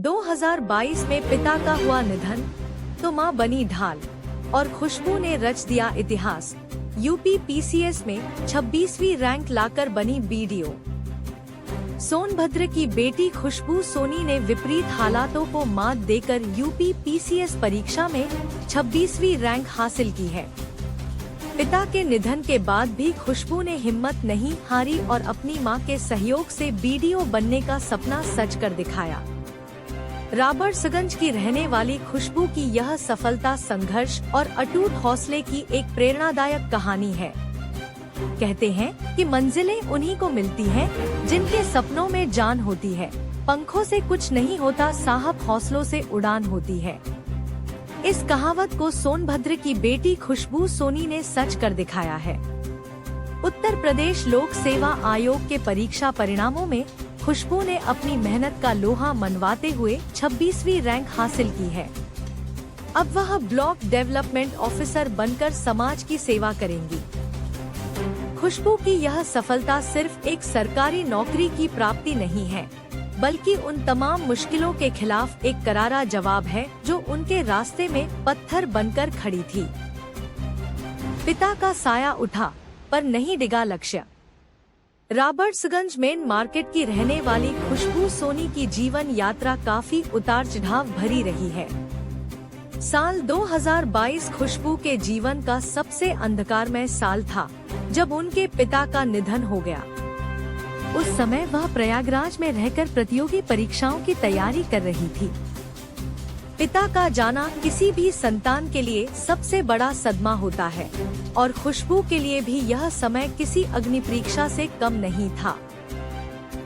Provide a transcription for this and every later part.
2022 में पिता का हुआ निधन तो मां बनी ढाल और खुशबू ने रच दिया इतिहास। यूपी पीसीएस में 26वीं रैंक लाकर बनी बीडीओ। सोनभद्र की बेटी खुशबू सोनी ने विपरीत हालातों को मात देकर यूपी पीसीएस परीक्षा में 26वीं रैंक हासिल की है। पिता के निधन के बाद भी खुशबू ने हिम्मत नहीं हारी और अपनी मां के सहयोग से बीडीओ बनने का सपना सच कर दिखाया। राबर्ट्सगंज की रहने वाली खुशबू की यह सफलता संघर्ष और अटूट हौसले की एक प्रेरणादायक कहानी है। कहते हैं कि मंजिलें उन्हीं को मिलती हैं जिनके सपनों में जान होती है। पंखों से कुछ नहीं होता साहब, हौसलों से उड़ान होती है। इस कहावत को सोनभद्र की बेटी खुशबू सोनी ने सच कर दिखाया है। उत्तर प्रदेश लोक सेवा आयोग के परीक्षा परिणामों में खुशबू ने अपनी मेहनत का लोहा मनवाते हुए 26वीं रैंक हासिल की है। अब वह ब्लॉक डेवलपमेंट ऑफिसर बनकर समाज की सेवा करेंगी। खुशबू की यह सफलता सिर्फ एक सरकारी नौकरी की प्राप्ति नहीं है, बल्कि उन तमाम मुश्किलों के खिलाफ एक करारा जवाब है जो उनके रास्ते में पत्थर बनकर खड़ी थी। पिता का साया उठा पर नहीं डिगा लक्ष्य। राबर्ट्सगंज मेन मार्केट की रहने वाली खुशबू सोनी की जीवन यात्रा काफी उतार चढ़ाव भरी रही है। साल 2022 खुशबू के जीवन का सबसे अंधकारमय साल था, जब उनके पिता का निधन हो गया। उस समय वह प्रयागराज में रहकर प्रतियोगी परीक्षाओं की तैयारी कर रही थी। पिता का जाना किसी भी संतान के लिए सबसे बड़ा सदमा होता है और खुशबू के लिए भी यह समय किसी अग्नि परीक्षा से कम नहीं था।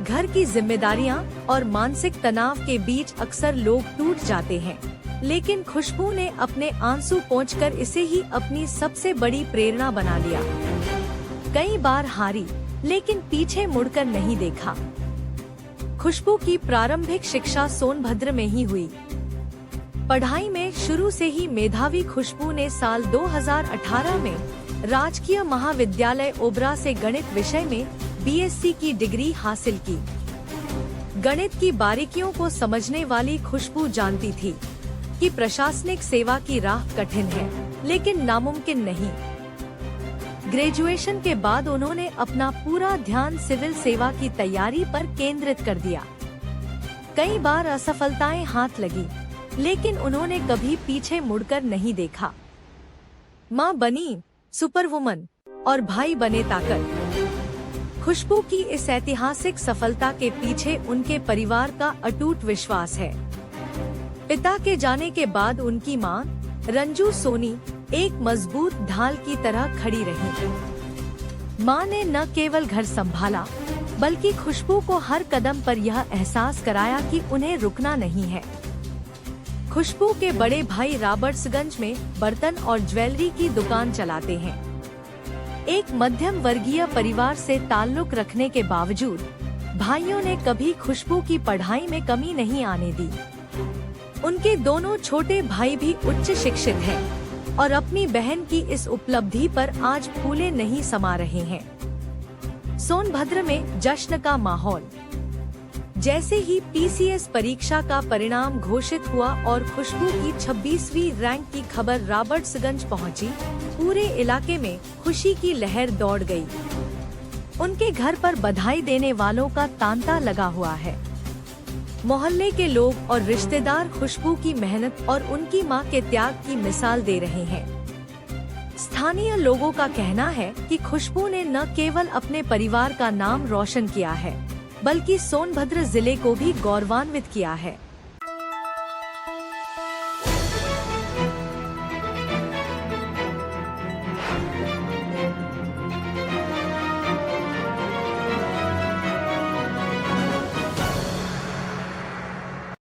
घर की जिम्मेदारियां और मानसिक तनाव के बीच अक्सर लोग टूट जाते हैं, लेकिन खुशबू ने अपने आंसू पोंछकर इसे ही अपनी सबसे बड़ी प्रेरणा बना लिया। कई बार हारी, लेकिन पीछे मुड़कर नहीं देखा। खुशबू की प्रारंभिक शिक्षा सोनभद्र में ही हुई। पढ़ाई में शुरू से ही मेधावी खुशबू ने साल 2018 में राजकीय महाविद्यालय ओबरा से गणित विषय में बीएससी की डिग्री हासिल की। गणित की बारीकियों को समझने वाली खुशबू जानती थी कि प्रशासनिक सेवा की राह कठिन है, लेकिन नामुमकिन नहीं। ग्रेजुएशन के बाद उन्होंने अपना पूरा ध्यान सिविल सेवा की तैयारी पर केंद्रित कर दिया। कई बार असफलताएं हाथ लगी, लेकिन उन्होंने कभी पीछे मुड़कर नहीं देखा। मां बनी सुपरवुमन और भाई बने ताकत। खुशबू की इस ऐतिहासिक सफलता के पीछे उनके परिवार का अटूट विश्वास है। पिता के जाने के बाद उनकी मां रंजू सोनी एक मजबूत ढाल की तरह खड़ी रही। मां ने न केवल घर संभाला, बल्कि खुशबू को हर कदम पर यह एहसास कराया कि उन्हें रुकना नहीं है। खुशबू के बड़े भाई राबर्ट्सगंज में बर्तन और ज्वेलरी की दुकान चलाते हैं। एक मध्यम वर्गीय परिवार से ताल्लुक रखने के बावजूद भाइयों ने कभी खुशबू की पढ़ाई में कमी नहीं आने दी। उनके दोनों छोटे भाई भी उच्च शिक्षित हैं और अपनी बहन की इस उपलब्धि पर आज फूले नहीं समा रहे हैं। सोनभद्र में जश्न का माहौल। जैसे ही पीसीएस परीक्षा का परिणाम घोषित हुआ और खुशबू की 26वीं रैंक की खबर राबर्ट्सगंज पहुंची, पूरे इलाके में खुशी की लहर दौड़ गई। उनके घर पर बधाई देने वालों का तांता लगा हुआ है। मोहल्ले के लोग और रिश्तेदार खुशबू की मेहनत और उनकी मां के त्याग की मिसाल दे रहे हैं। स्थानीय लोगों का कहना है कि खुशबू ने न केवल अपने परिवार का नाम रोशन किया है, बल्कि सोनभद्र जिले को भी गौरवान्वित किया है।